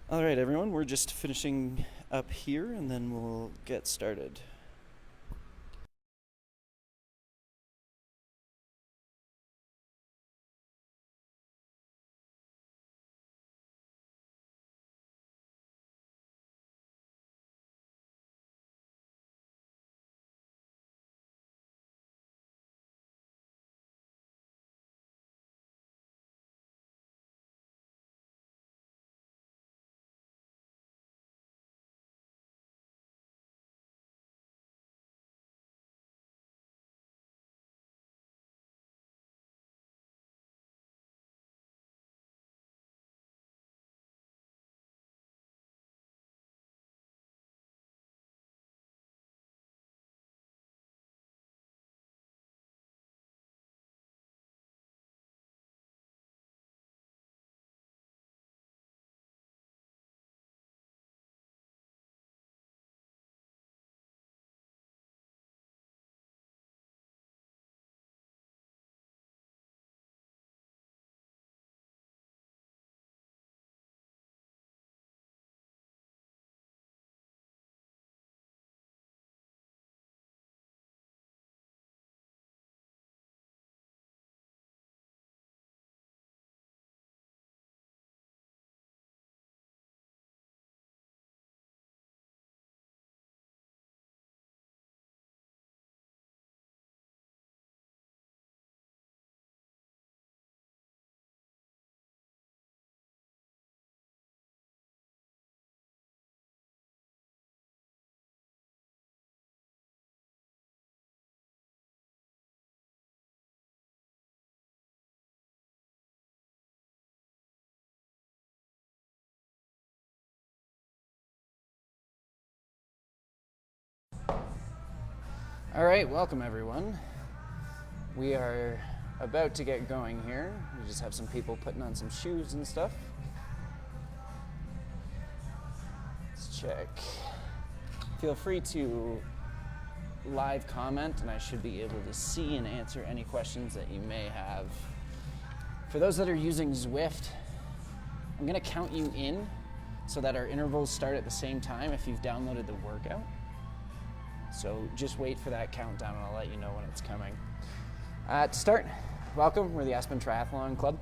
All right, everyone, we're just finishing up here and then we'll get started. All right, welcome everyone. We are about to get going here. We just have some people putting on some shoes and stuff. Let's check. Feel free to live comment and I should be able to see and answer any questions that you may have. For those that are using Zwift, I'm going to count you in so that our intervals start at the same time if you've downloaded the workout. So just wait for that countdown and I'll let you know when it's coming. To start, welcome. We're the Aspen Triathlon Club.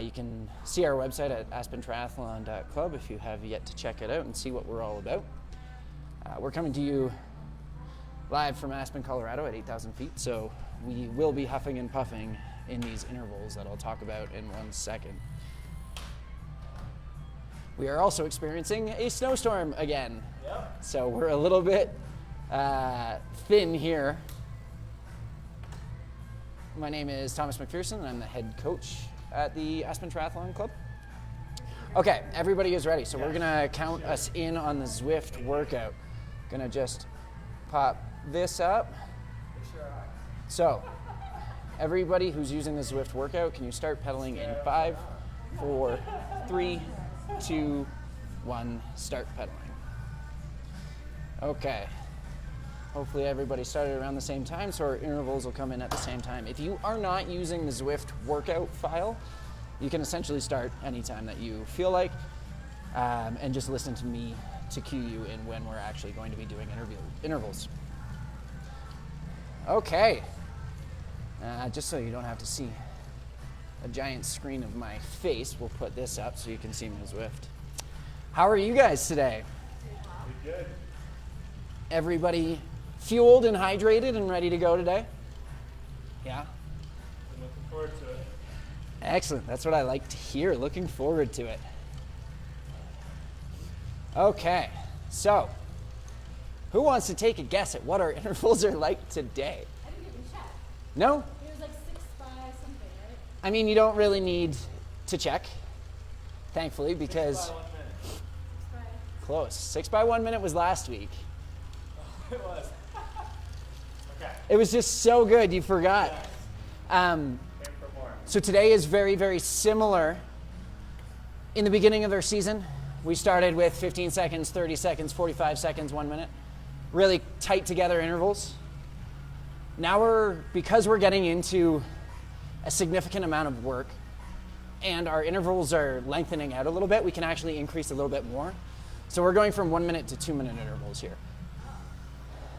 You can see our website at aspentriathlon.club if you have yet to check it out and see what we're all about. We're coming to you live from Aspen, Colorado at 8,000 feet, so we will be huffing and puffing in these intervals that I'll talk about in 1 second. We are also experiencing a snowstorm again. Yep. So we're a little bit thin here. My name is Thomas McPherson and I'm the head coach at the Aspen Triathlon Club. Okay, everybody is ready. So we're gonna count us in on the Zwift workout. Gonna just pop this up. So everybody who's using the Zwift workout, can you start pedaling in 5, 4, 3, 2, 1, start pedaling. Okay. Hopefully everybody started around the same time, so our intervals will come in at the same time. If you are not using the Zwift workout file, you can essentially start anytime that you feel like, and just listen to me to cue you in when we're actually going to be doing intervals. Okay. Just so you don't have to see a giant screen of my face, we'll put this up so you can see my Zwift. How are you guys today? Pretty good. Everybody fueled and hydrated and ready to go today? Yeah? I'm looking forward to it. Excellent. That's what I like to hear. Looking forward to it. Okay. So, who wants to take a guess at what our intervals are like today? I didn't even check. No? It was like 6 by something, right? I mean, you don't really need to check, thankfully, because 6 by 1 minute. 6 by... close. 6 by 1 minute was last week. It was. Okay. It was just so good, you forgot. Yes. Um, Aim for more. So today is very, very similar. In the beginning of our season, we started with 15 seconds, 30 seconds, 45 seconds, 1 minute. Really tight together intervals. Now because we're getting into a significant amount of work, and our intervals are lengthening out a little bit, we can actually increase a little bit more. So we're going from 1 minute to 2 minute intervals here.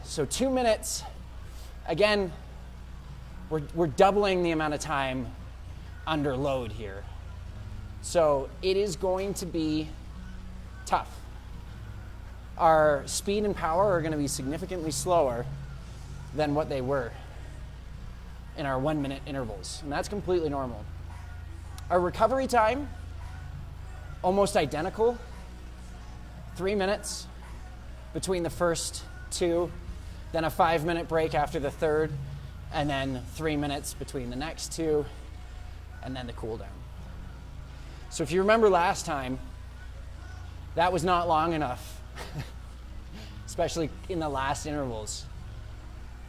So 2 minutes, again, we're doubling the amount of time under load here. So it is going to be tough. Our speed and power are going to be significantly slower than what they were in our 1 minute intervals, and that's completely normal. Our recovery time, almost identical, 3 minutes between the first two, then a 5 minute break after the third, and then 3 minutes between the next two, and then the cool down. So if you remember last time, that was not long enough, especially in the last intervals.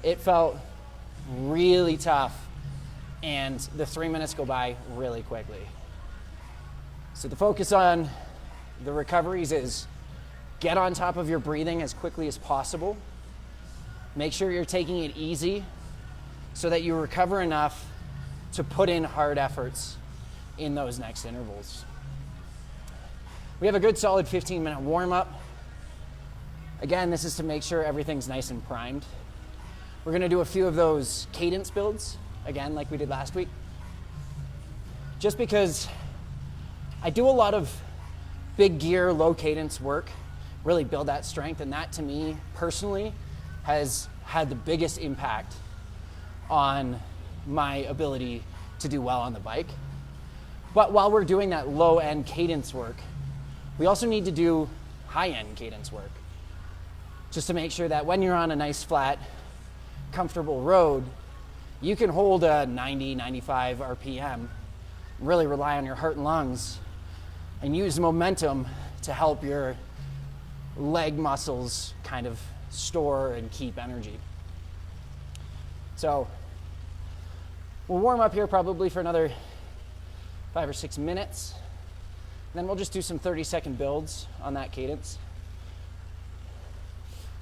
It felt really tough, and the 3 minutes go by really quickly. So the focus on the recoveries is get on top of your breathing as quickly as possible. Make sure you're taking it easy so that you recover enough to put in hard efforts in those next intervals. We have a good solid 15-minute warm-up. Again, this is to make sure everything's nice and primed. We're going to do a few of those cadence builds, again, like we did last week. Just because I do a lot of big gear, low cadence work, really build that strength, and that to me, personally, has had the biggest impact on my ability to do well on the bike. But while we're doing that low-end cadence work, we also need to do high-end cadence work, just to make sure that when you're on a nice, flat, comfortable road, you can hold a 90, 95 RPM, really rely on your heart and lungs, and use momentum to help your leg muscles kind of store and keep energy. So we'll warm up here probably for another 5 or 6 minutes. Then we'll just do some 30-second builds on that cadence.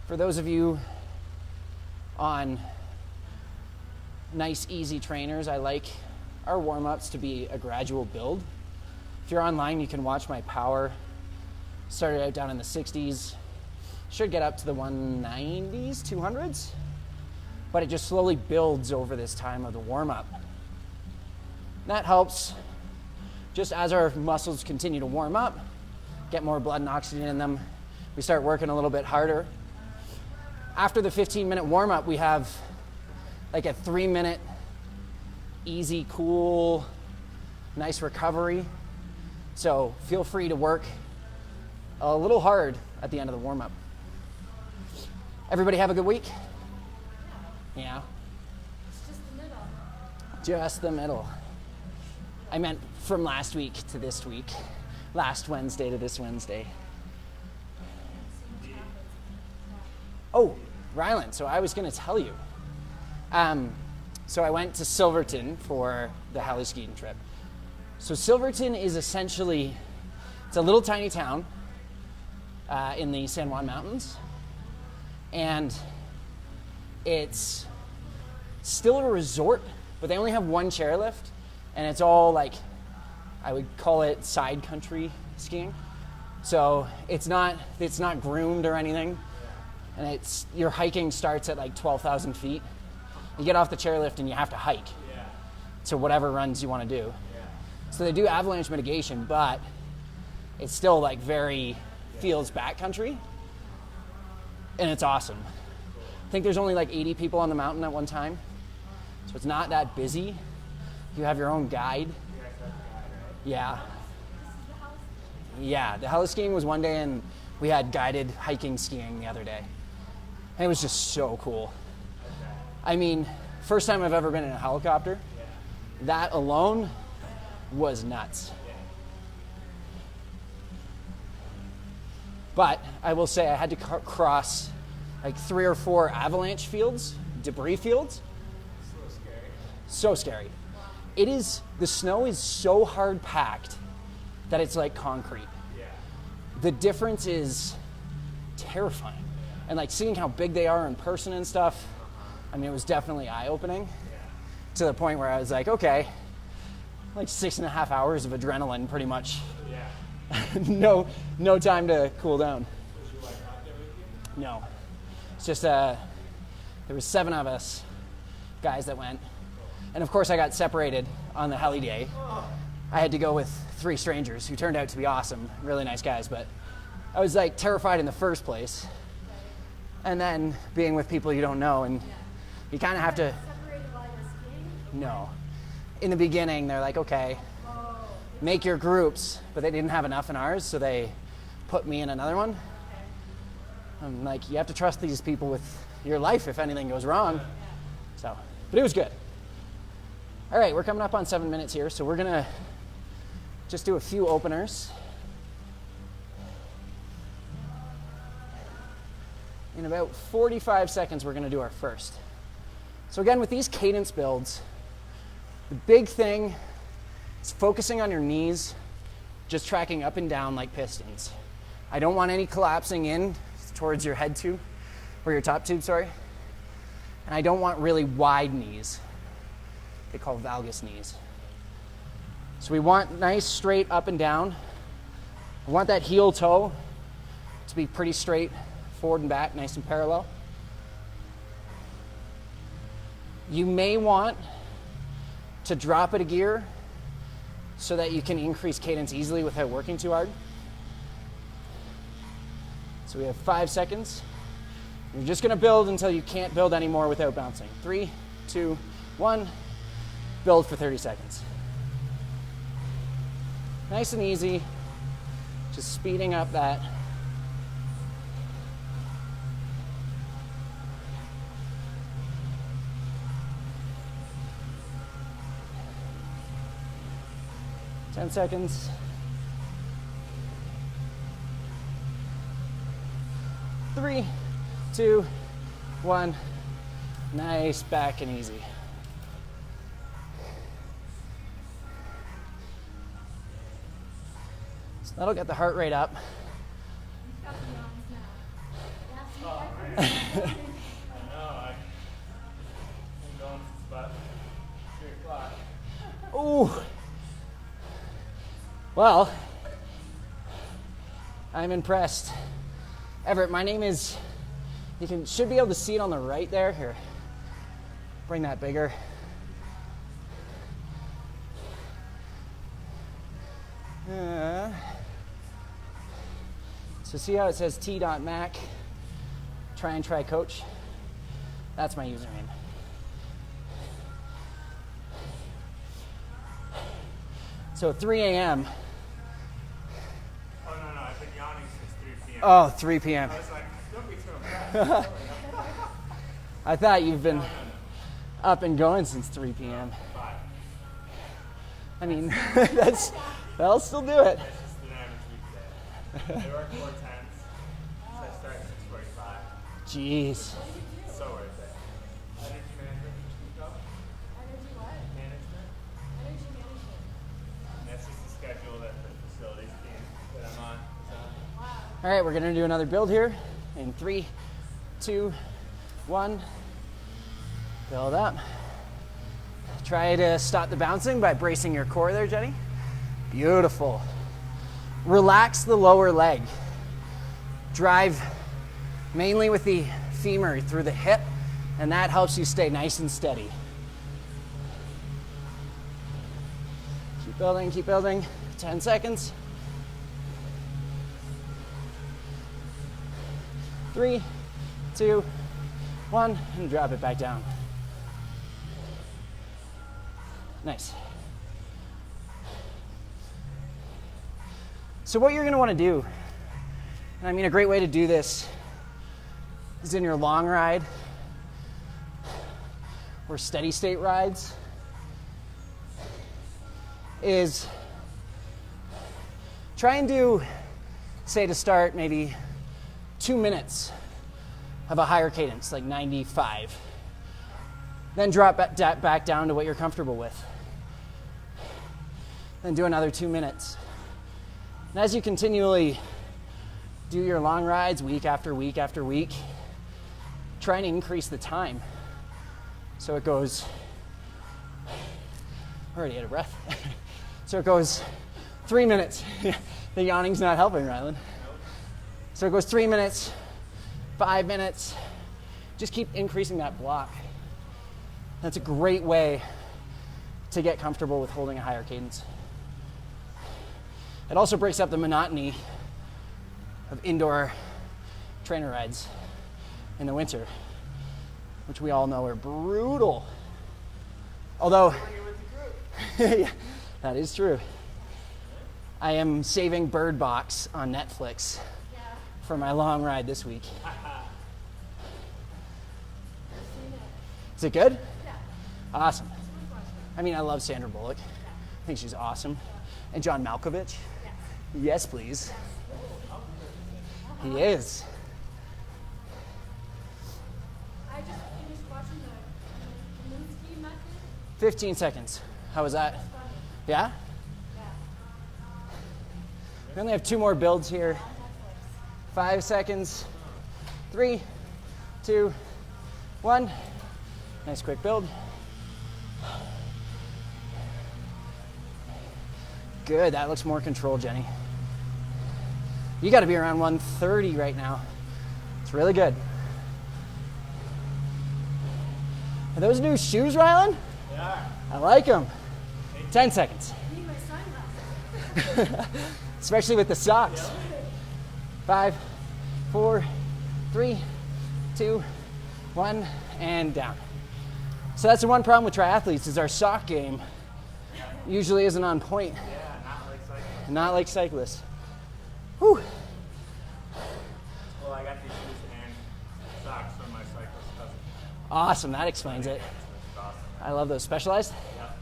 For those of you on nice, easy trainers, I like our warm-ups to be a gradual build. If you're online, you can watch my power. Started out down in the 60s, should get up to the 190s, 200s, but it just slowly builds over this time of the warm-up. That helps just as our muscles continue to warm up, get more blood and oxygen in them, we start working a little bit harder. After the 15-minute warm-up, we have like a 3-minute easy, cool, nice recovery. So feel free to work a little hard at the end of the warm-up. Everybody have a good week? Yeah? It's just the middle. Just the middle. I meant from last week to this week. Last Wednesday to this Wednesday. Oh, Ryland, so I was going to tell you. So I went to Silverton for the heli skiing trip. So Silverton is essentially, it's a little tiny town in the San Juan Mountains. And it's still a resort, but they only have one chairlift. And it's all like, I would call it side country skiing. So it's not groomed or anything. And your hiking starts at like 12,000 feet. You get off the chairlift and you have to hike to whatever runs you want to do. So they do avalanche mitigation, but it's still like very feels backcountry. And it's awesome. I think there's only like 80 people on the mountain at one time. So it's not that busy. You have your own guide. Yeah. Yeah, the heli skiing was one day and we had guided hiking skiing the other day. And it was just so cool. I mean, first time I've ever been in a helicopter. That alone was nuts. But I will say I had to cross like 3 or 4 avalanche fields, debris fields. So scary. It is, the snow is so hard packed that it's like concrete. The difference is terrifying. And like seeing how big they are in person and stuff, I mean, it was definitely eye-opening to the point where I was like, okay, like 6.5 hours of adrenaline, pretty much. Yeah. no time to cool down. Was your wife out there with you? No, it's just there was 7 of us guys that went, and of course I got separated on the heli day. I had to go with 3 strangers who turned out to be awesome, really nice guys, but I was like terrified in the first place, and then being with people you don't know, and you kind of have to. Separated while you're skiing? No, in the beginning they're like, okay, make your groups, but they didn't have enough in ours, so they put me in another one. I'm like, you have to trust these people with your life if anything goes wrong. So, but it was good. All right, we're coming up on 7 minutes here, so we're gonna just do a few openers. In about 45 seconds, we're gonna do our first. So again, with these cadence builds, the big thing is focusing on your knees, just tracking up and down like pistons. I don't want any collapsing in towards your head tube, or your top tube, sorry. And I don't want really wide knees. They call valgus knees. So we want nice straight up and down. I want that heel toe to be pretty straight forward and back, nice and parallel. You may want to drop it a gear so that you can increase cadence easily without working too hard. So we have 5 seconds. You're just gonna build until you can't build anymore without bouncing. 3, 2, 1, build for 30 seconds. Nice and easy, just speeding up that. Ten seconds. Three, 2, 1. Nice, back and easy. So that'll get the heart rate up. You've got the yawns now. Oh, I know. I've been going since about 3 o'clock. Ooh. Well, I'm impressed. Everett, my name is, should be able to see it on the right there. Here, bring that bigger. So see how it says t.mac, try coach? That's my username. So 3 a.m. Oh, no, I've been yawning since 3 p.m. Oh, 3 p.m. I was like, don't be too impressed. I thought you've been up and going since 3 p.m. 5. I mean, that'll still do it. It's just an average weekday. I work 4 times, so I start at 6:45. Jeez. So worth it. Energy management, Energy what? management. Energy management. And that's just the schedule that the facilities team that I'm on is on. Wow. All right, we're gonna do another build here in 3, 2, 1. Build up. Try to stop the bouncing by bracing your core there, Jenny. Beautiful. Relax the lower leg. Drive mainly with the femur through the hip, and that helps you stay nice and steady. Keep building, keep building. 10 seconds. 3, 2, 1, and drop it back down. Nice. So what you're going to want to do, and I mean a great way to do this is in your long ride or steady state rides, is try and do, say to start, maybe 2 minutes of a higher cadence, like 95. Then drop back down to what you're comfortable with. Then do another 2 minutes. And as you continually do your long rides week after week after week, try and increase the time. So it goes already out of breath. So it goes 3 minutes. The yawning's not helping, Rylan. So it goes 3 minutes, 5 minutes. Just keep increasing that block. That's a great way to get comfortable with holding a higher cadence. It also breaks up the monotony of indoor trainer rides in the winter, which we all know are brutal. Although, yeah, that is true. I am saving Bird Box on Netflix for my long ride this week. Is it good? Yeah. Awesome. I mean, I love Sandra Bullock. I think she's awesome. And John Malkovich. Yes, please. He is. I just finished watching the Kaminsky method. 15 seconds. How was that? Yeah? We only have 2 more builds here. 5 seconds. 3, 2, 1. Nice quick build. Good, that looks more controlled, Jenny. You gotta be around 130 right now. It's really good. Are those new shoes, Rylan? Yeah. I like them. 10 seconds. I need my sunglasses. Especially with the socks. 5, 4, 3, 2, 1, and down. So that's the one problem with triathletes is our sock game usually isn't on point. Yeah, not like cycling. Not like cyclists. Whew. Well, I got these shoes and socks from my cyclist cousin. Awesome, that explains it. It's awesome. I love those. Specialized? Yep.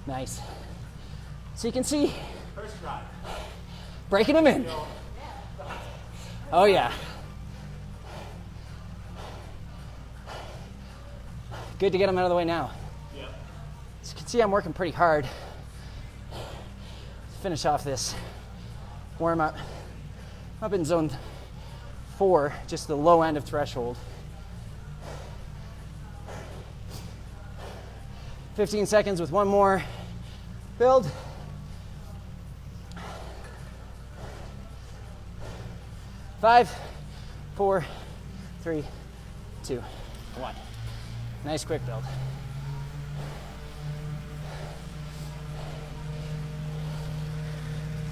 Nice. So you can see, First try. breaking them in. Oh yeah. Good to get them out of the way now. Yep. So you can see I'm working pretty hard to finish off this warm up. Up in zone 4, just the low end of threshold. 15 seconds with one more build. Five, 4, 3, 2, 1. Nice quick build.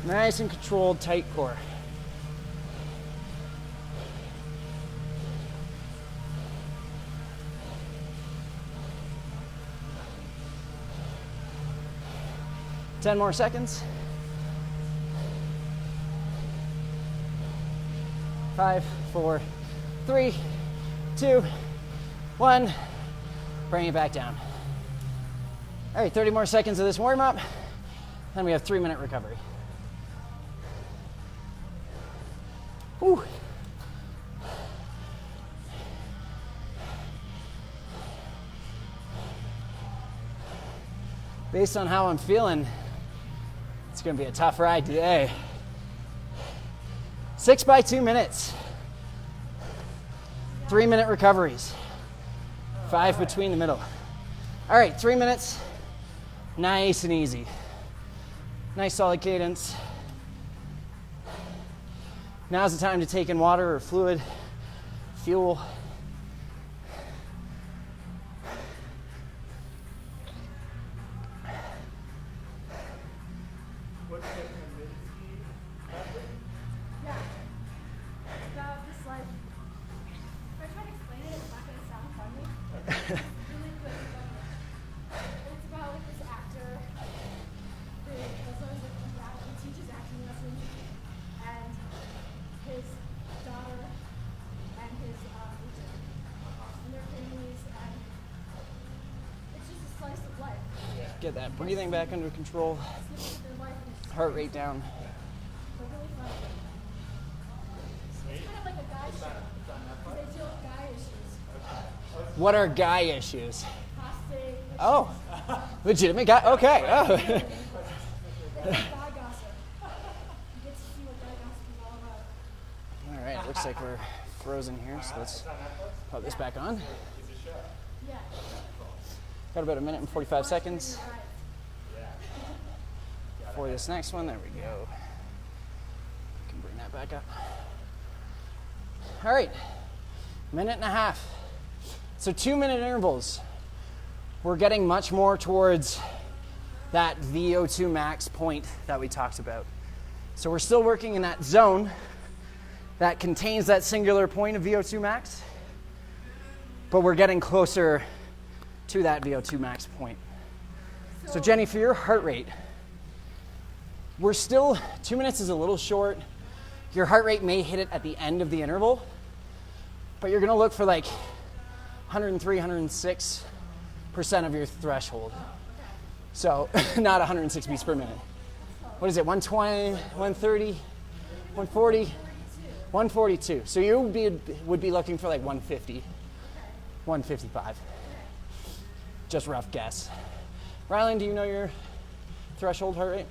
Nice and controlled, tight core. Ten more seconds. 5, 4, 3, 2, 1. Bring it back down. All right, 30 more seconds of this warm up. Then we have 3-minute recovery. Whew. Based on how I'm feeling, it's gonna be a tough ride today. 6 by 2 minutes. 3-minute recoveries. 5 between the middle. All right, 3 minutes. Nice and easy. Nice solid cadence. Now's the time to take in water or fluid, fuel. What's the Kaminsky method? Yeah. It's about this like, if I try to explain it, it's not going to sound funny. It's really quick. It's about like this actor who also is like a dad who teaches acting lessons, and his daughter and his agent and their families, and it's just a slice of life. Get that breathing back under control. Snippets of their life, and it's Heart rate down. really fun. It's kind of like a guy show. They deal with guy issues. What are guy issues? Prostate. Oh, legitimate guy. Okay. Oh. It's guy gossip. You get to see what guy gossip is all about. All right. Looks like we're frozen here, so let's pop this back on. Yeah. Got about a minute and 45 seconds. Right. for this next one. There we go. Can bring that back up. All right, minute and a half. So 2-minute intervals. We're getting much more towards that VO2 max point that we talked about. So we're still working in that zone that contains that singular point of VO2 max, but we're getting closer to that VO2 max point. So Jenny, for your heart rate, we're still, 2 minutes is a little short. Your heart rate may hit it at the end of the interval, but you're gonna look for like 103, 106% of your threshold. So not 106 beats per minute. What is it, 120, 130, 140? 142. So you would be looking for like 150, 155. Just rough guess. Rylan, do you know your threshold heart rate?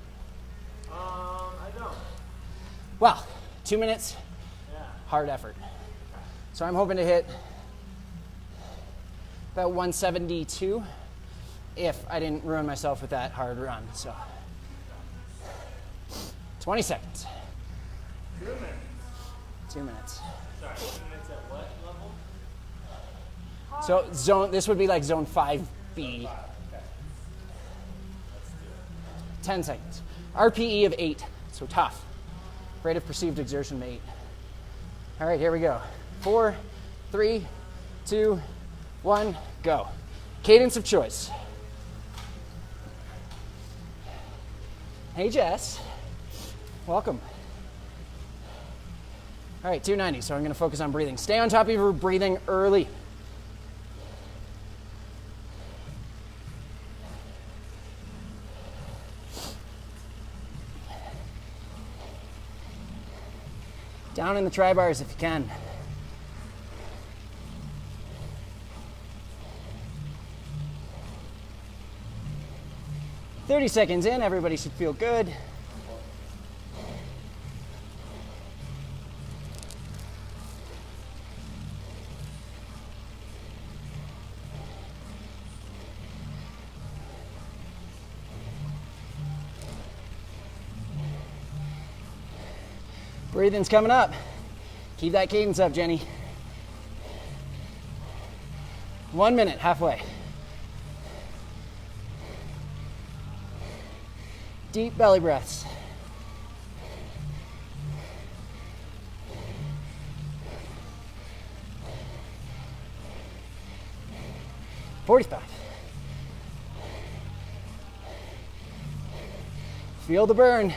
I don't. Well, 2 minutes, Yeah. hard effort. So I'm hoping to hit about 172 if I didn't ruin myself with that hard run. So 20 seconds. 2 minutes. 2 minutes. Sorry, 2 minutes at what level? So this would be like zone 5B. Okay. 10 seconds. RPE of 8, so tough. Rate of perceived exertion of 8. All right, here we go. 4, 3, 2, 1, go. Cadence of choice. Hey Jess, welcome. All right, 290, so I'm gonna focus on breathing. Stay on top of your breathing early. Down in the tri-bars if you can. "30 seconds in, everybody should feel good. Breathing's coming up. Keep that cadence up, Jenny. 1 minute, halfway. Deep belly breaths. "45. Feel the burn.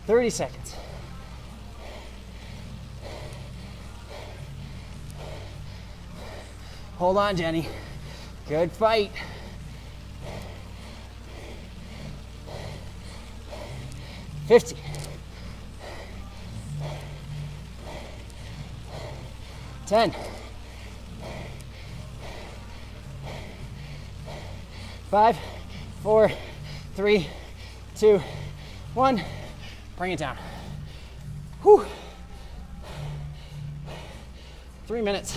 "30 seconds. Hold on, Jenny. Good fight. "50. "10. 5, 4, 3, 2, 1. Bring it down. Whew. 3 minutes.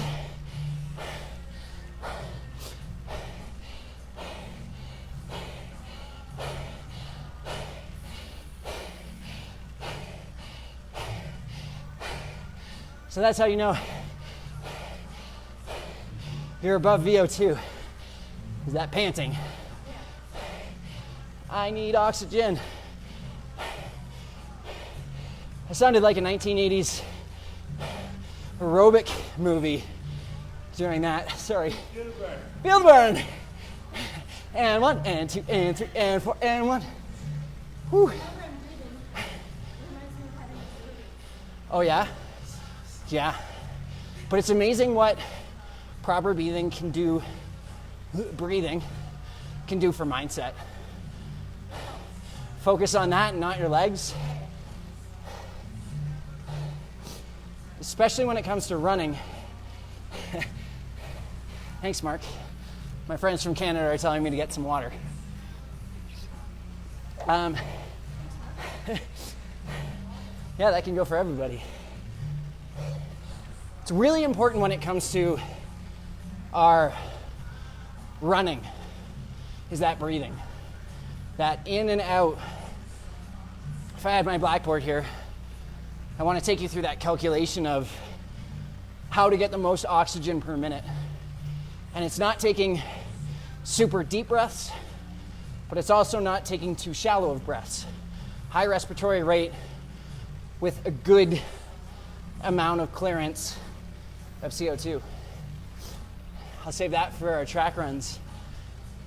So that's how you know you're above VO2, is that panting. I need oxygen. I sounded like a 1980s aerobic movie during that. Sorry. Feel the burn. And 1, and 2, and 3, and 4, and 1. Whew. Oh yeah? Yeah. But it's amazing what proper breathing can do for mindset. Focus on that and not your legs. Especially when it comes to running. Thanks, Mark. My friends from Canada are telling me to get some water. Yeah, that can go for everybody. It's really important when it comes to our running, is that breathing. That in and out. If I had my blackboard here, I want to take you through that calculation of how to get the most oxygen per minute. And it's not taking super deep breaths, but it's also not taking too shallow of breaths. High respiratory rate with a good amount of clearance of CO2. I'll save that for our track runs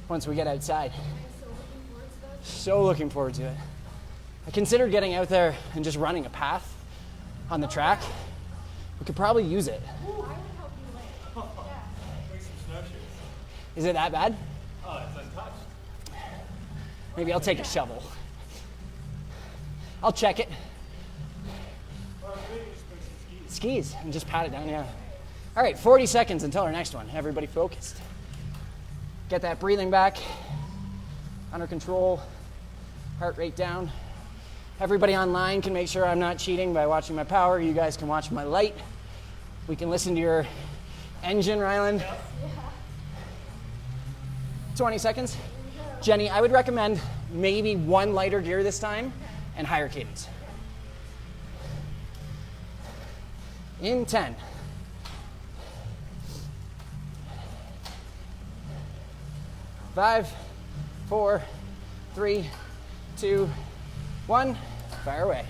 once we get outside. So looking forward to it. I considered getting out there and just running a path on the track. We could probably use it. I would help you later. Yeah. Make some snowshoes. Is it that bad? Oh, it's untouched. Maybe I'll take a shovel. I'll check it. Or maybe just bring some skis. Skis and just pat it down, yeah. All right, 40 seconds until our next one. Everybody focused. Get that breathing back, under control, heart rate down. Everybody online can make sure I'm not cheating by watching my power. You guys can watch my light. We can listen to your engine, Ryland. Yep. 20 seconds. Jenny, I would recommend maybe one lighter gear this time and higher cadence. In 10. 5, 4, 3, 2, 1. Fire away.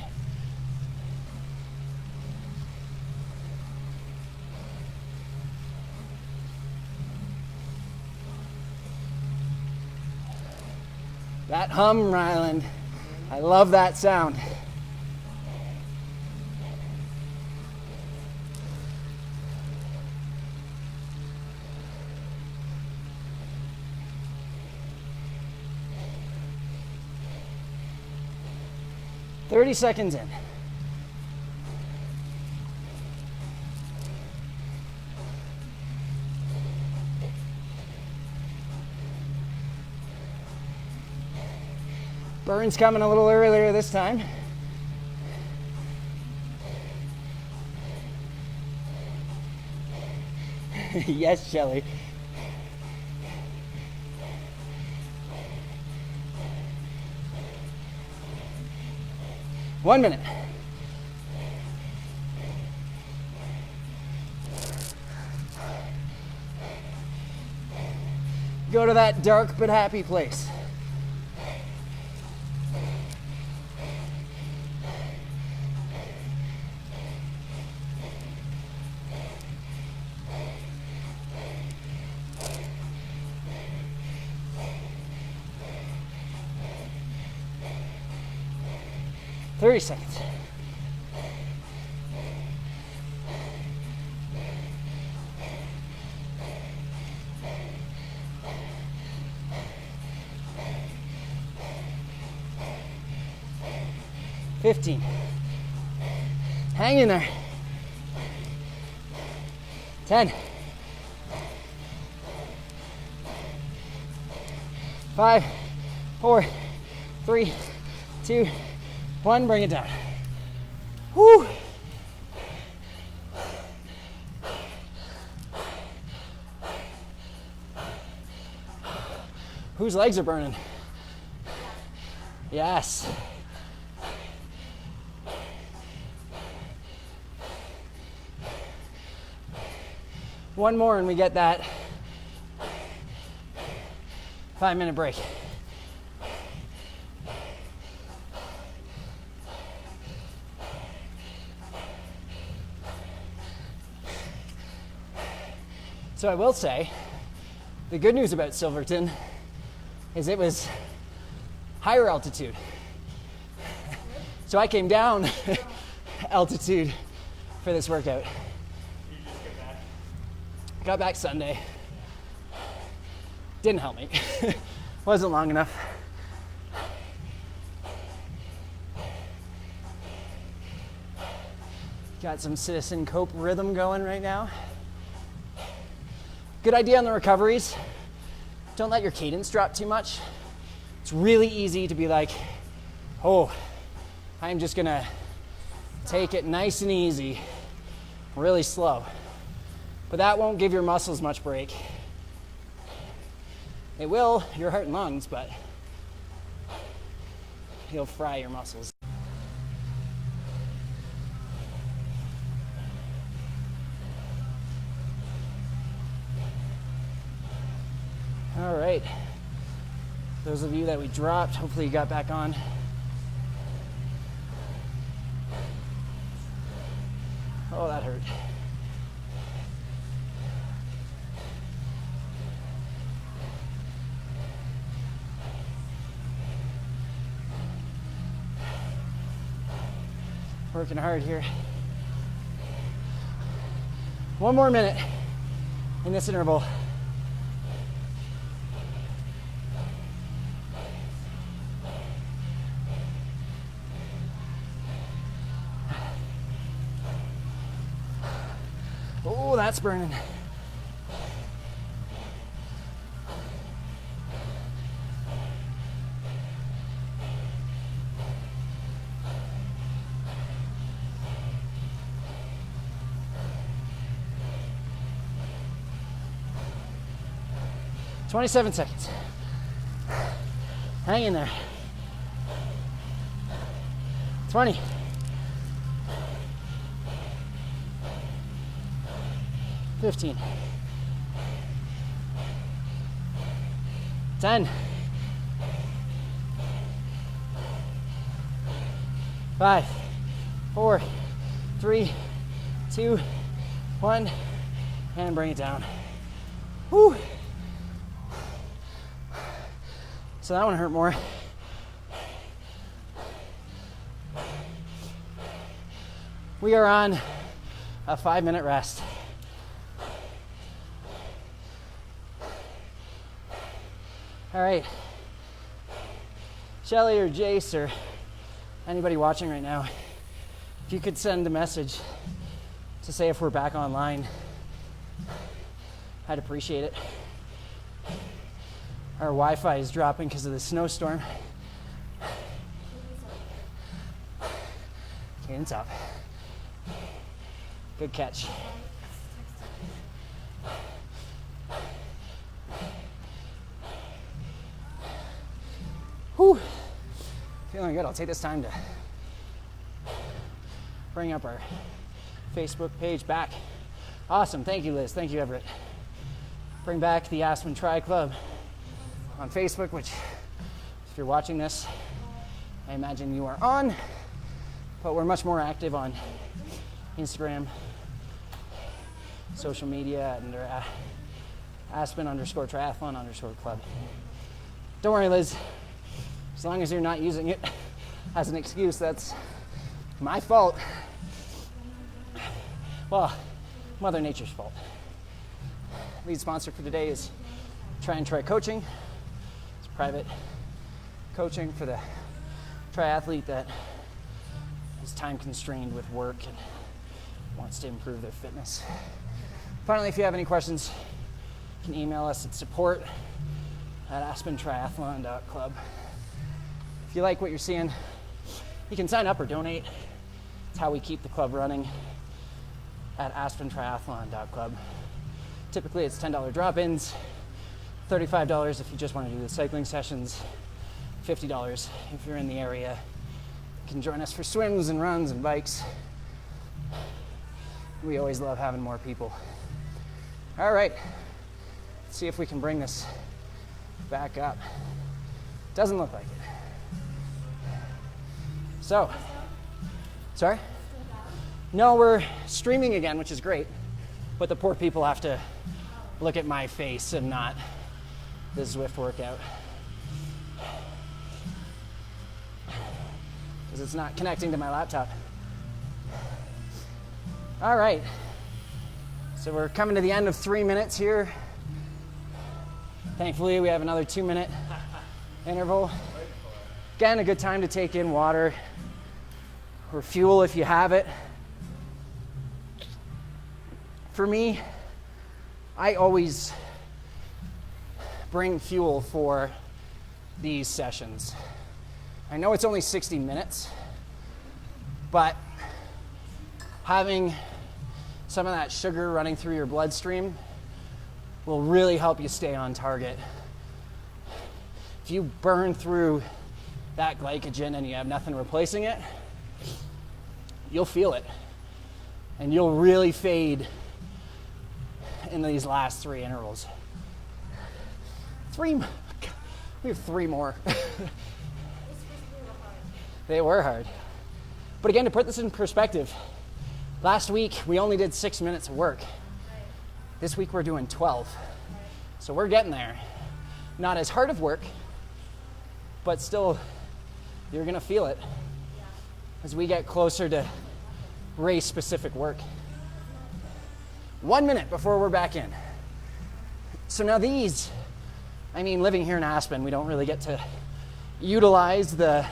That hum, Ryland. I love that sound. "30 seconds in. Burn's coming a little earlier this time. Yes, Shelly. One minute. Go to that dark but happy place. "30 seconds. "15. Hang in there. 10. 5, 4, 3, 2, 1. Bring it down. Woo! Whose legs are burning? Yes. One more and we get that 5-minute break. So I will say, the good news about Silverton is it was higher altitude. So I came down altitude for this workout. You just get back. Got back Sunday. Didn't help me. Wasn't long enough. Got some Citizen Cope rhythm going right now. Good idea on the recoveries. Don't let your cadence drop too much. It's really easy to be like, oh, I'm just gonna take it nice and easy. really slow. But that won't give your muscles much break. It will your heart and lungs, but you'll fry your muscles. All right. Those of you that we dropped, hopefully you got back on. Oh, that hurt. Working hard here. One more minute in this interval. Oh, that's burning. "27 seconds. Hang in there. 20. 15. 10. 5, 4, 3, 2, 1, and bring it down. Whew. So that one hurt more. We are on a 5-minute rest. All right. Shelly or Jace or anybody watching right now, if you could send a message to say if we're back online, I'd appreciate it. Our Wi-Fi is dropping because of the snowstorm. Cadence up. Good catch. Whew. Feeling good. I'll take this time to bring up our Facebook page back. Awesome. Thank you, Liz. Thank you, Everett. Bring back the Aspen Tri Club on Facebook, which, if you're watching this, I imagine you are on, but we're much more active on Instagram, social media, under Aspen_triathlon_club. Don't worry, Liz. As long as you're not using it as an excuse, that's my fault. Well, Mother Nature's fault. Lead sponsor for today is Try and Try Coaching. It's private coaching for the triathlete that is time constrained with work and wants to improve their fitness. Finally, if you have any questions, you can email us at support@aspentriathlon.club. If you like what you're seeing, you can sign up or donate. It's how we keep the club running at aspentriathlon.club. Typically, it's $10 drop-ins, $35 if you just want to do the cycling sessions, $50 if you're in the area. You can join us for swims and runs and bikes. We always love having more people. All right, let's see if we can bring this back up. Doesn't look like it. So, sorry? No, we're streaming again, which is great, but the poor people have to look at my face and not the Zwift workout, because it's not connecting to my laptop. All right, so we're coming to the end of 3 minutes here. Thankfully, we have another 2-minute interval. Again, a good time to take in water or fuel if you have it. For me, I always bring fuel for these sessions. I know it's only 60 minutes, but having some of that sugar running through your bloodstream will really help you stay on target. If you burn through that glycogen and you have nothing replacing it, you'll feel it. And you'll really fade in these last 3 intervals. We have 3 more. They were hard. But again, to put this in perspective, last week we only did 6 minutes of work. This week we're doing 12. So we're getting there. Not as hard of work, but still, you're gonna feel it as we get closer to race-specific work. 1 minute before we're back in. So now these, I mean, living here in Aspen, we don't really get to utilize the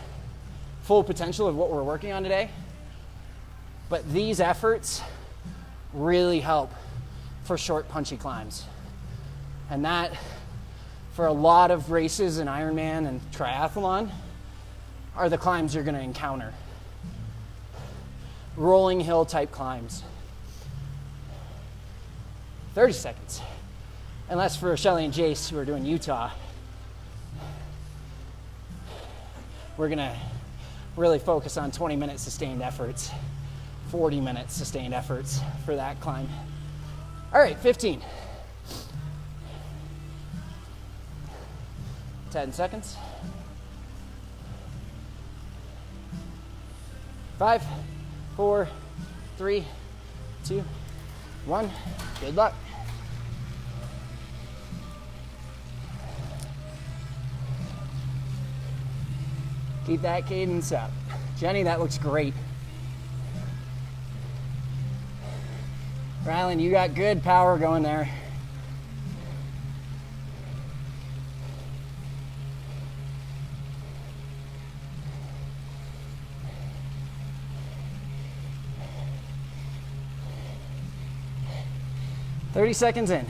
full potential of what we're working on today. But these efforts really help for short, punchy climbs. And that, for a lot of races in Ironman and triathlon, are the climbs you're going to encounter. Rolling hill type climbs. 30 seconds. Unless for Shelly and Jace, who are doing Utah, we're going to really focus on 20-minute sustained efforts, 40-minute sustained efforts for that climb. All right, 15. 10 seconds. 5, 4, 3, 2, 1. Good luck. Keep that cadence up. Jenny, that looks great. Ryland, you got good power going there. "30 seconds in.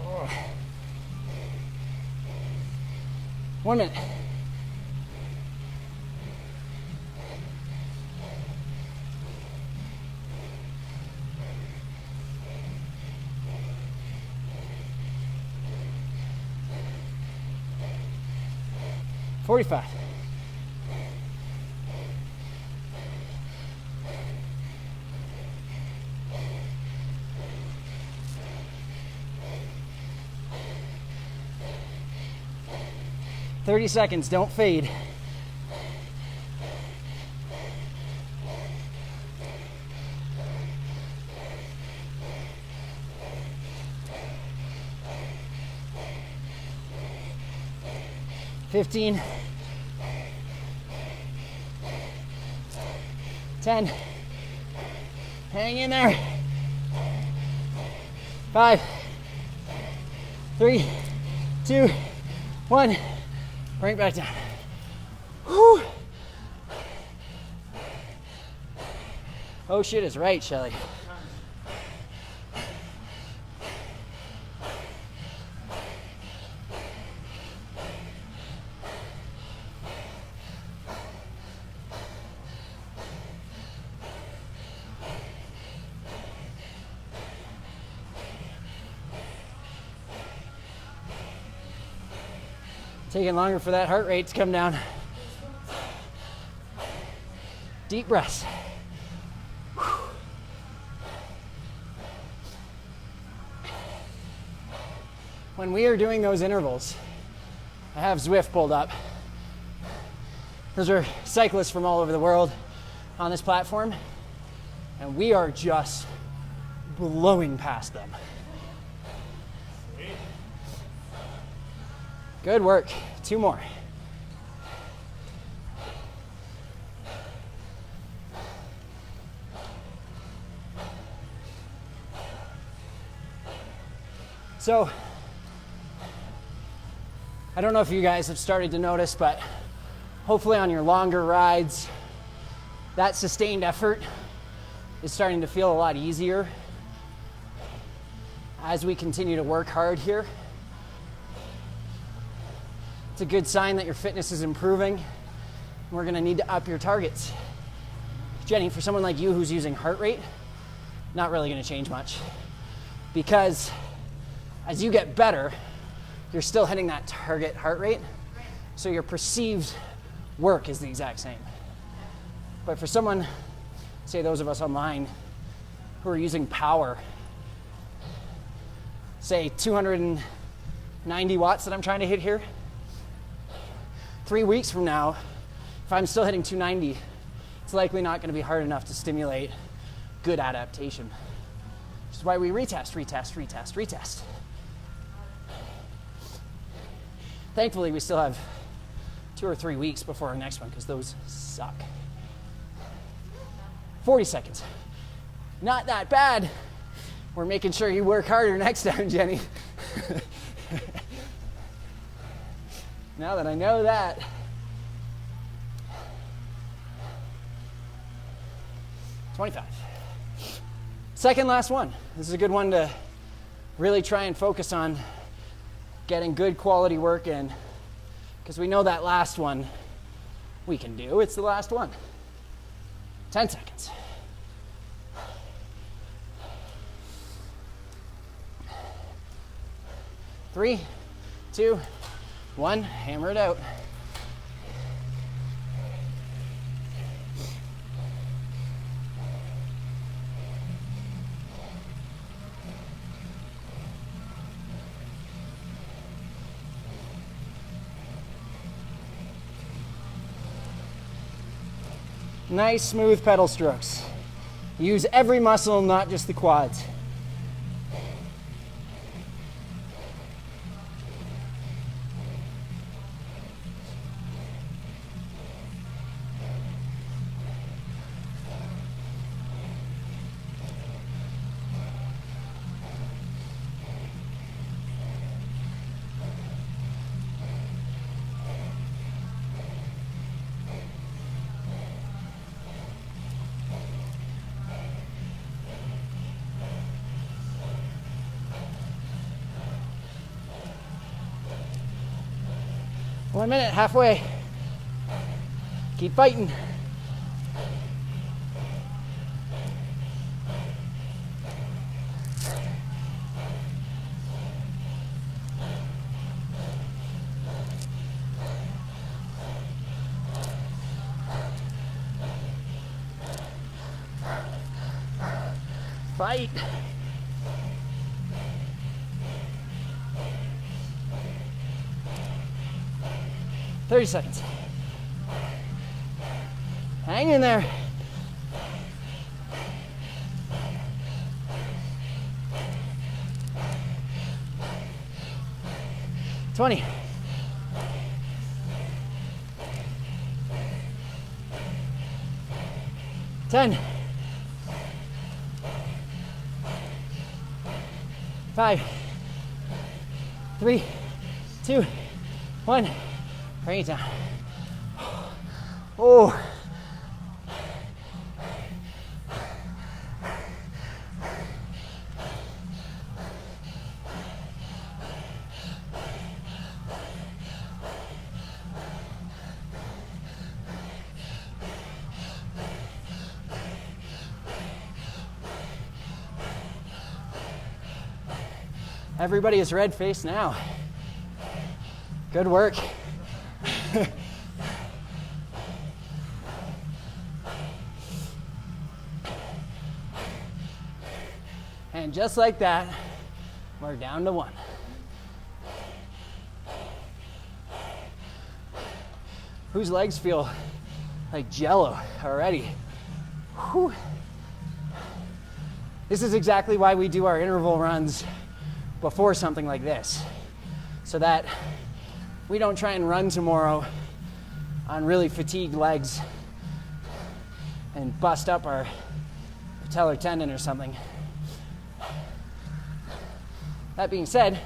Oh. 1 minute. "45. 30 seconds, don't fade. "15. 10. Hang in there. 5, 3, 2, 1. Bring it back down. Whew. Oh shit is right, Shelly. Taking longer for that heart rate to come down. Deep breaths. When we are doing those intervals, I have Zwift pulled up. Those are cyclists from all over the world on this platform, and we are just blowing past them. Good work. 2 more. So, I don't know if you guys have started to notice, but hopefully on your longer rides, that sustained effort is starting to feel a lot easier as we continue to work hard here. It's a good sign that your fitness is improving. We're gonna need to up your targets. Jenny, for someone like you who's using heart rate, not really gonna change much, because as you get better, you're still hitting that target heart rate, so your perceived work is the exact same. But for someone, say those of us online who are using power, say 290 watts that I'm trying to hit here, 3 weeks from now, if I'm still hitting 290, it's likely not going to be hard enough to stimulate good adaptation. Which is why we retest. Thankfully, we still have 2 or 3 weeks before our next one, because those suck. 40 seconds. Not that bad. We're making sure you work harder next time, Jenny. Now that I know that. $25. Second last one. This is a good one to really try and focus on getting good quality work in, because we know that last one we can do. It's the last one. 10 seconds. Three, 2, 1, hammer it out. Nice, smooth pedal strokes. Use every muscle, not just the quads. One minute, halfway. Keep fighting. Fight. $30 seconds. Hang in there. $20. $10. 5, 3, 2, 1. Bring it down. Oh. Everybody is red-faced now. Good work. And just like that, we're down to 1. Whose legs feel like jello already? Whew. This is exactly why we do our interval runs before something like this, so that we don't try and run tomorrow on really fatigued legs and bust up our patellar tendon or something. That being said,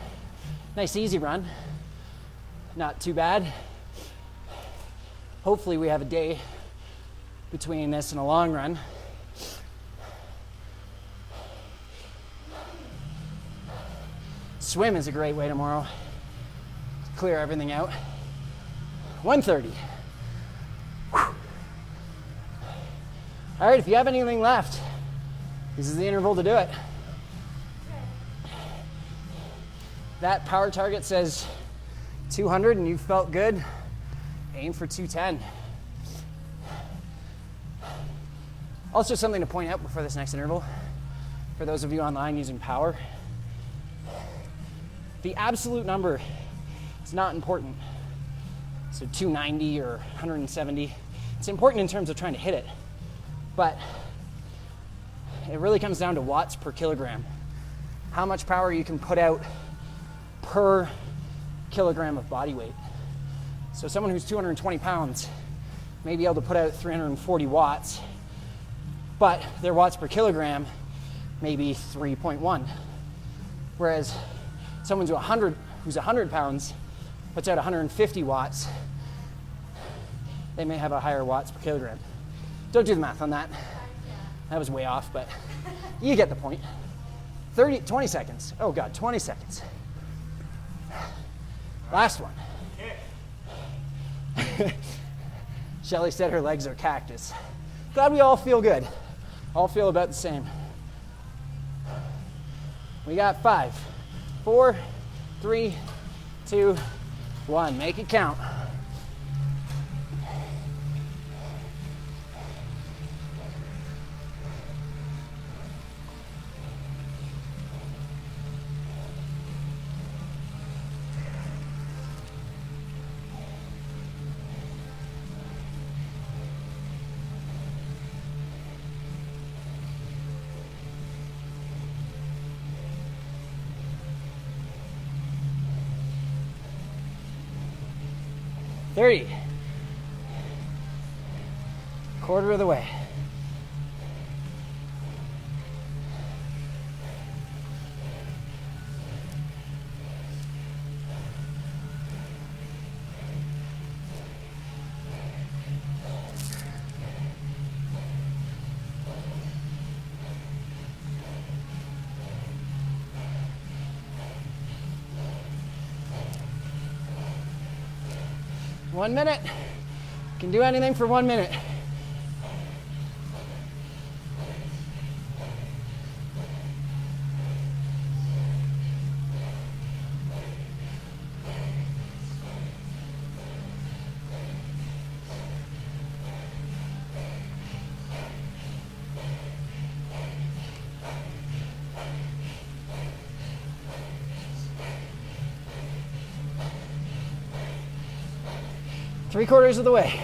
nice easy run. Not too bad. Hopefully we have a day between this and a long run. Swim is a great way tomorrow to clear everything out. 1:30. All right, if you have anything left, this is the interval to do it. That power target says 200 and you felt good, aim for 210. Also, something to point out before this next interval, for those of you online using power, the absolute number is not important. So 290 or 170, it's important in terms of trying to hit it, but it really comes down to watts per kilogram. How much power you can put out per kilogram of body weight. So someone who's 220 pounds may be able to put out 340 watts, but their watts per kilogram may be 3.1. Whereas someone who's 100 pounds puts out 150 watts, they may have a higher watts per kilogram. Don't do the math on that. That was way off, but you get the point. 20 seconds. Oh God, 20 seconds. Last one. Shelly said her legs are cactus. Glad we all feel good. All feel about the same. We got 5, 4, 3, 2, 1. Make it count. Quarter of the way. One minute. Can do anything for 1 minute. Three-quarters of the way.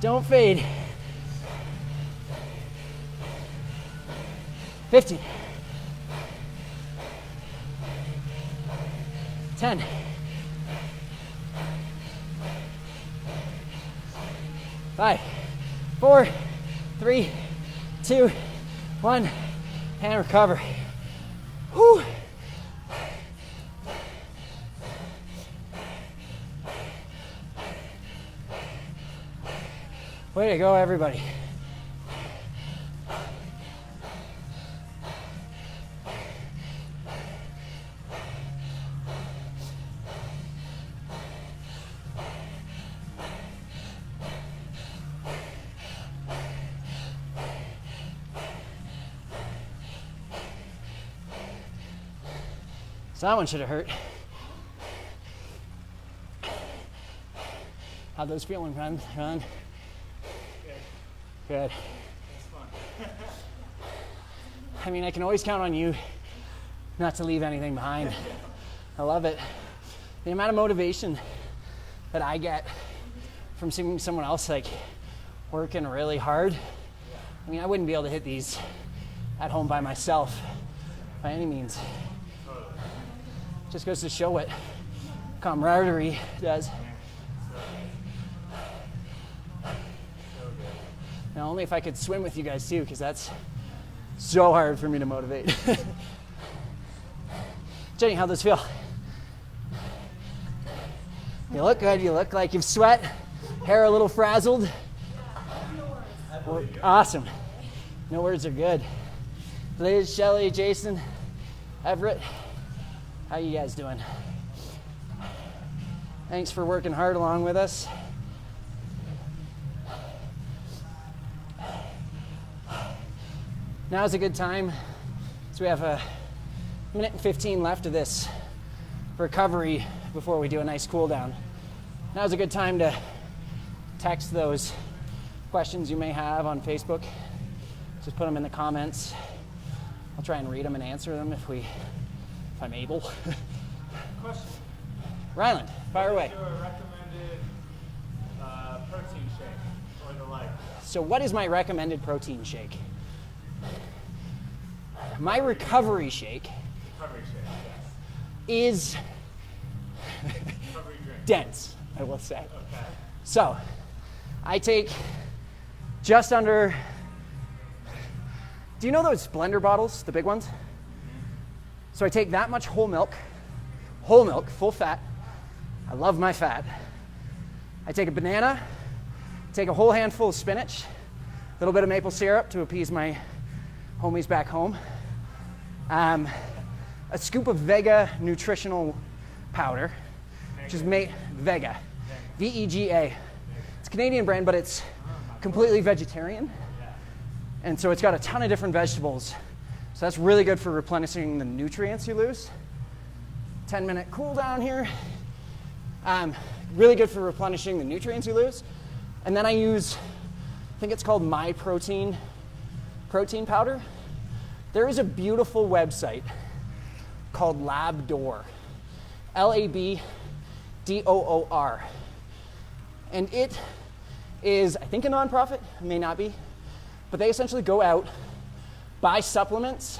Don't fade. 50. 10. 5, 4, 3, 2, 1. And recover. Whew. Way to go, everybody. So that one should have hurt. How'd those feeling, Ron? Good. Good. It's fun. I mean, I can always count on you not to leave anything behind. I love it. The amount of motivation that I get from seeing someone else like working really hard. I mean, I wouldn't be able to hit these at home by myself by any means. Just goes to show what camaraderie does. So good. Now, only if I could swim with you guys too, because that's So hard for me to motivate. Jenny, how'd this feel? You look good. You look like you've sweat. Hair a little frazzled. Well, awesome. No words are good. Liz, Shelly, Jason, Everett, how you guys doing? Thanks for working hard along with us. Now's a good time. So we have a minute and 15 left of this recovery before we do a nice cool down. Now's a good time to text those questions you may have on Facebook. Just put them in the comments. I'll try and read them and answer them if I'm able. Question. Ryland, fire away. What is your recommended protein shake or the like? So what is my recommended protein shake? My recovery shake Recovery shake, yes. is Recovery drink. dense, I will say. Okay. So I take just under, do you know those blender bottles, the big ones? So I take that much whole milk, full fat. I love my fat. I take a banana, take a whole handful of spinach, a little bit of maple syrup to appease my homies back home, a scoop of Vega nutritional powder, which is Vega, V-E-G-A. It's a Canadian brand, but it's completely vegetarian. And so it's got a ton of different vegetables. So that's really good for replenishing the nutrients you lose. 10-minute cool down here. Really good for replenishing the nutrients you lose. And then I use, I think it's called My Protein powder. There is a beautiful website called Labdoor, Labdoor. And it is, I think, a nonprofit, it may not be, but they essentially go out, buy supplements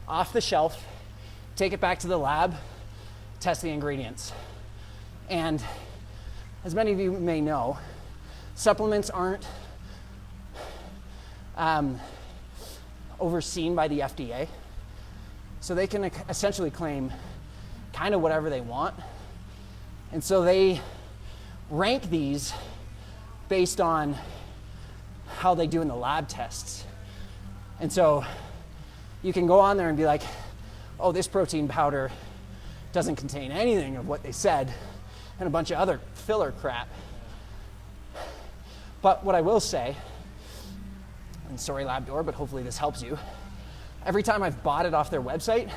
off the shelf, take it back to the lab, test the ingredients. And as many of you may know, supplements aren't overseen by the FDA. So they can essentially claim kind of whatever they want. And so they rank these based on how they do in the lab tests. And so you can go on there and be like, oh, this protein powder doesn't contain anything of what they said, and a bunch of other filler crap. But what I will say, and sorry Labdoor, but hopefully this helps you, every time I've bought it off their website,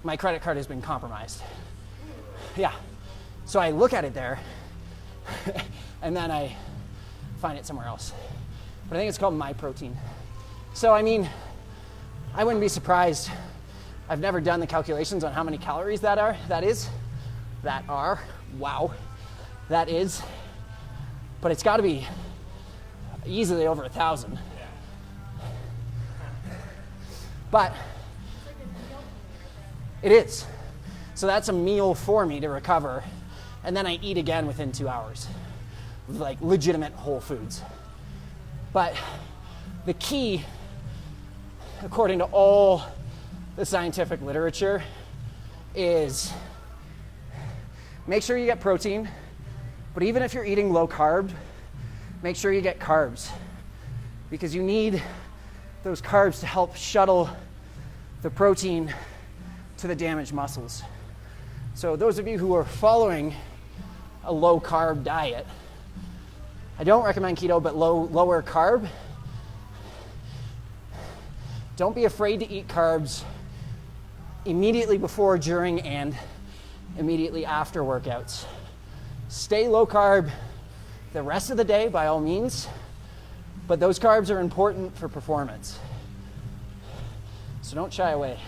my credit card has been compromised. Yeah. So I look at it there, and then I find it somewhere else. But I think it's called My Protein. So, I mean, I wouldn't be surprised. I've never done the calculations on how many calories that is. Wow. That is. But it's got to be easily over 1,000. But it is. So that's a meal for me to recover. And then I eat again within 2 hours. Like legitimate whole foods. But the key, according to all the scientific literature, is make sure you get protein. But even if you're eating low carb, make sure you get carbs. Because you need those carbs to help shuttle the protein to the damaged muscles. So those of you who are following a low carb diet, I don't recommend keto, but lower carb. Don't be afraid to eat carbs immediately before, during, and immediately after workouts. Stay low carb the rest of the day by all means, but those carbs are important for performance. So don't shy away.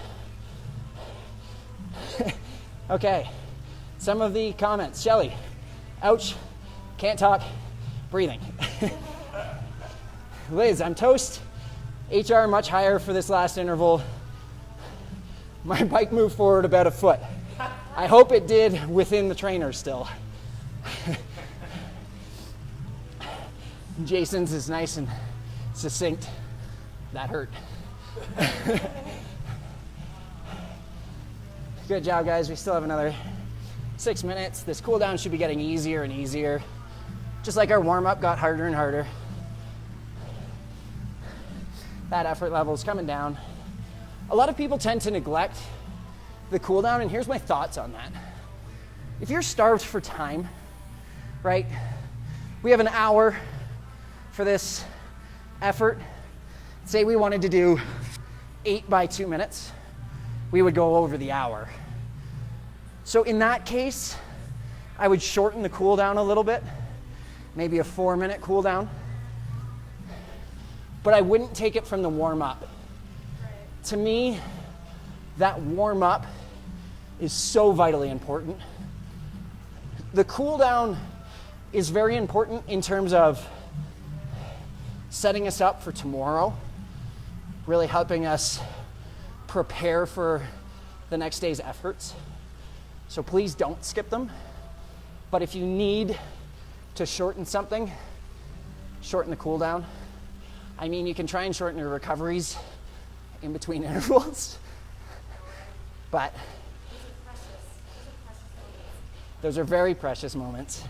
Okay, some of the comments. Shelly, ouch, can't talk, breathing. Liz, I'm toast. HR much higher for this last interval. My bike moved forward about a foot. I hope it did within the trainer still. Jason's is nice and succinct. That hurt. Good job, guys. We still have another 6 minutes. This cool down should be getting easier and easier. Just like our warm-up got harder and harder. That effort level is coming down. A lot of people tend to neglect the cool down, and here's my thoughts on that. If you're starved for time, right? We have an hour for this effort. Say we wanted to do 8 by 2 minutes, we would go over the hour. So in that case, I would shorten the cool down a little bit, maybe a 4-minute cool down, but I wouldn't take it from the warm up. Right. To me, that warm up is so vitally important. The cool down is very important in terms of setting us up for tomorrow, really helping us prepare for the next day's efforts. So please don't skip them. But if you need to shorten something, shorten the cool down. I mean, you can try and shorten your recoveries in between intervals, but those are very precious moments.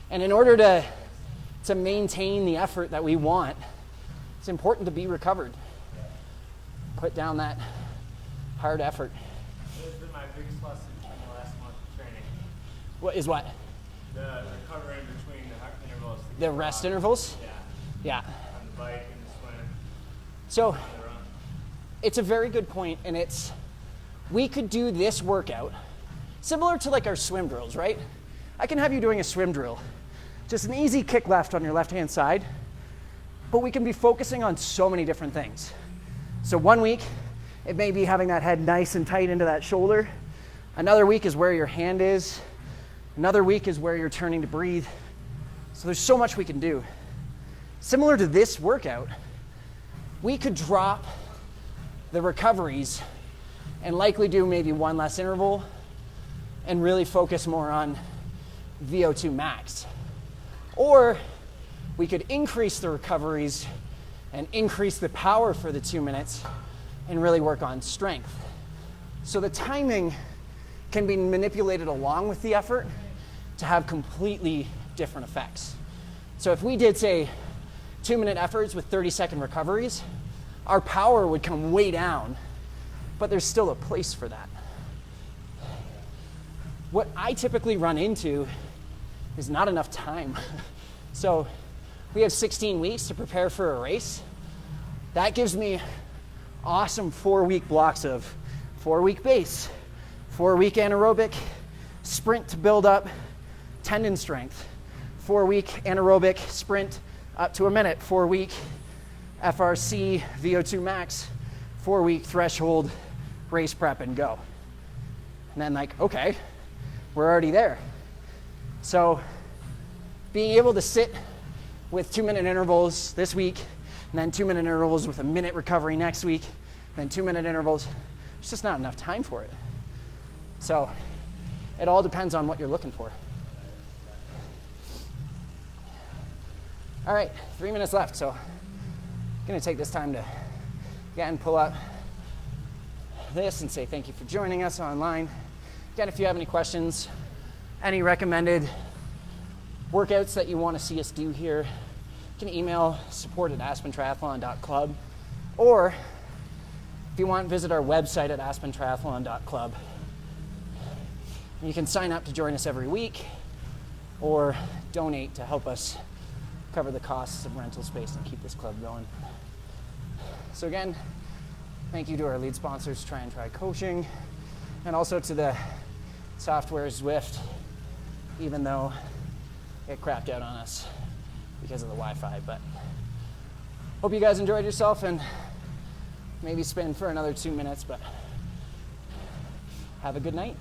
And in order to maintain the effort that we want, it's important to be recovered. Put down that hard effort. This has been my biggest lesson in the last month of training. What is what? The recovery in between the intervals. The rest intervals? Yeah. Yeah. On the bike and the swim. So On the run. it's a very good point, and we could do this workout similar to like our swim drills, right? I can have you doing a swim drill. Just an easy kick left on your left-hand side, but we can be focusing on so many different things. So one week, it may be having that head nice and tight into that shoulder. Another week is where your hand is. Another week is where you're turning to breathe. So there's so much we can do. Similar to this workout, we could drop the recoveries and likely do maybe one less interval and really focus more on VO2 max. Or we could increase the recoveries and increase the power for the 2 minutes and really work on strength. So the timing can be manipulated along with the effort to have completely different effects. So if we did, say, 2-minute efforts with 30-second recoveries, our power would come way down, but there's still a place for that. What I typically run into is not enough time. So we have 16 weeks to prepare for a race. That gives me awesome 4-week blocks of 4-week base, 4-week anaerobic, sprint to build up tendon strength, 4-week anaerobic sprint up to a minute, 4-week eFRC VO2 max, 4-week threshold race prep and go. And then like, okay, we're already there. So being able to sit with 2-minute intervals this week, and then 2-minute intervals with a minute recovery next week, then 2-minute intervals, there's just not enough time for it. So it all depends on what you're looking for. All right, 3 minutes left, so I'm gonna take this time to again pull up this and say thank you for joining us online. Again, if you have any questions, any recommended workouts that you want to see us do here, you can email support@aspentriathlon.club, or if you want, visit our website at aspentriathlon.club. You can sign up to join us every week or donate to help us cover the costs of rental space and keep this club going. So again, thank you to our lead sponsors, Try and Try Coaching, and also to the software Zwift, even though it crapped out on us because of the Wi-Fi. But hope you guys enjoyed yourself and maybe spin for another 2 minutes, but have a good night.